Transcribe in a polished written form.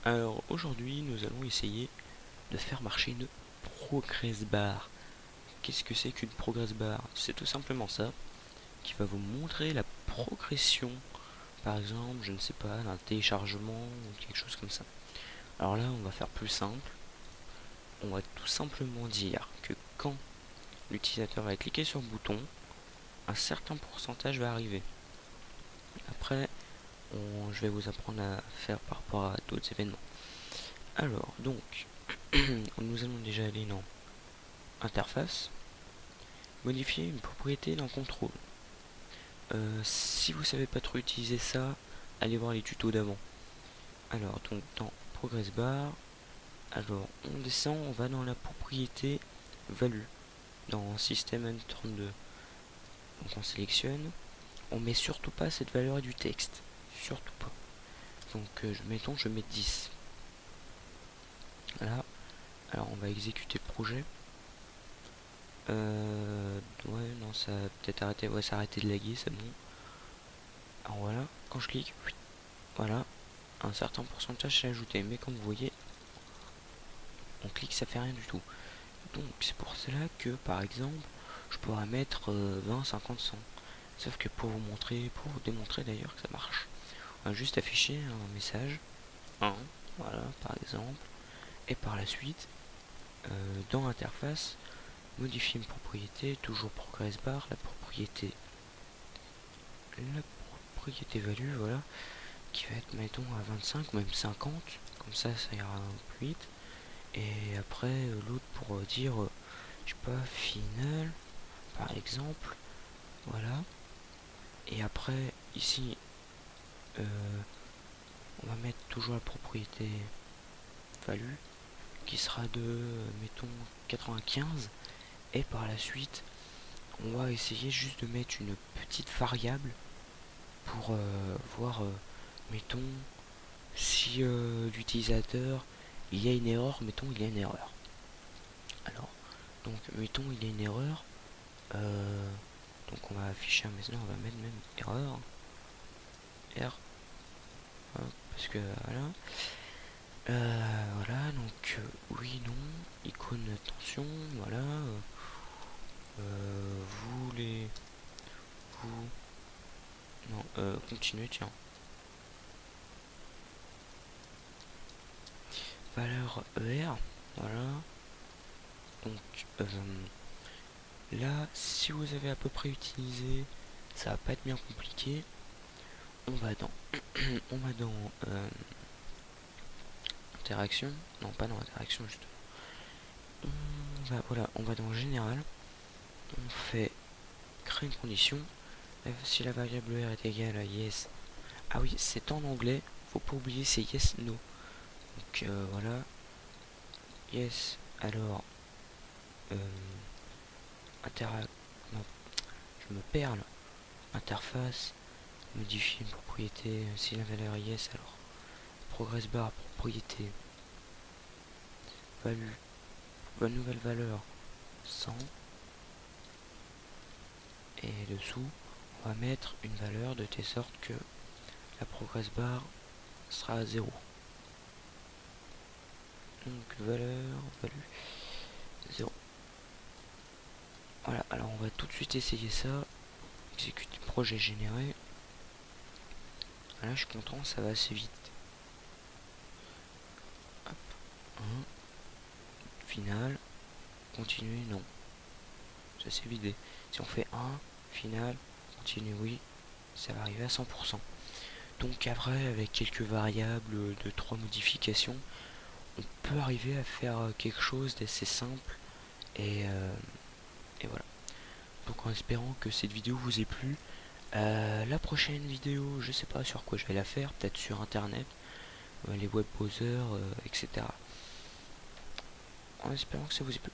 Alors aujourd'hui nous allons essayer de faire marcher une progress bar. Qu'est-ce que c'est qu'une progress bar? C'est tout simplement ça qui va vous montrer la progression, par exemple, je ne sais pas, d'un téléchargement ou quelque chose comme ça. Alors là on va faire plus simple, on va tout simplement dire que quand l'utilisateur va cliquer sur le bouton, un certain pourcentage va arriver. Après je vais vous apprendre à faire par rapport à d'autres événements. Alors donc nous allons déjà aller dans interface, modifier une propriété dans contrôle. Si vous savez pas trop utiliser ça, allez voir les tutos d'avant. Alors donc dans progress bar, alors on descend, on va dans la propriété value dans system 32. Donc on sélectionne, on met surtout pas cette valeur du texte, surtout pas. Donc mettons je mets 10. Voilà. Alors on va exécuter le projet. Ouais, non, ça a peut-être arrêté. Ouais, ça a arrêté de laguer, c'est bon. Alors voilà, quand je clique, oui, voilà, un certain pourcentage s'est ajouté. Mais comme vous voyez, on clique, ça fait rien du tout. Donc c'est pour cela que, par exemple, je pourrais mettre 20, 50, 100. Sauf que pour vous montrer, pour vous démontrer d'ailleurs que ça marche, on va juste afficher un message 1, voilà, par exemple. Et par la suite, dans l'interface, modifier une propriété, toujours progress bar, la propriété value, voilà, qui va être, mettons, à 25 ou même 50, comme ça ira plus vite. Et après l'autre pour dire je sais pas, final par exemple, voilà. Et après ici on va mettre toujours la propriété value qui sera de mettons 95. Et par la suite on va essayer juste de mettre une petite variable pour voir mettons si l'utilisateur il y a une erreur, mettons il y a une erreur. Alors donc mettons il y a une erreur, donc on va afficher un message, on va mettre même erreur R, hein, parce que voilà. Voilà, donc oui, non, icône attention, voilà. Vous les vous non, continuez, tiens. Valeur ER, voilà. Donc là, si vous avez à peu près utilisé, ça va pas être bien compliqué. On va dans on va dans interaction, non pas dans interaction juste. Voilà, on va dans général, on fait créer une condition. Si la variable R est égale à yes, ah oui c'est en anglais, faut pas oublier c'est yes no. Donc voilà, yes, alors non, je me perds là. Interface, modifier une propriété, si la valeur est yes, alors progress bar propriété value, nouvelle valeur 100, et dessous on va mettre une valeur de telle sorte que la progress bar sera à 0. Donc valeur value 0. Voilà, alors on va tout de suite essayer ça. Exécuter projet généré. Là je suis content, ça va assez vite. Hop, 1, final, continuer, non. Ça s'est vidé. Si on fait 1, final, continue, oui, ça va arriver à 100%. Donc après, avec quelques variables de 3 modifications, on peut arriver à faire quelque chose d'assez simple. Et voilà. Donc en espérant que cette vidéo vous ait plu, la prochaine vidéo, je sais pas sur quoi je vais la faire, peut-être sur internet, les web browsers, etc. En espérant que ça vous ait plu.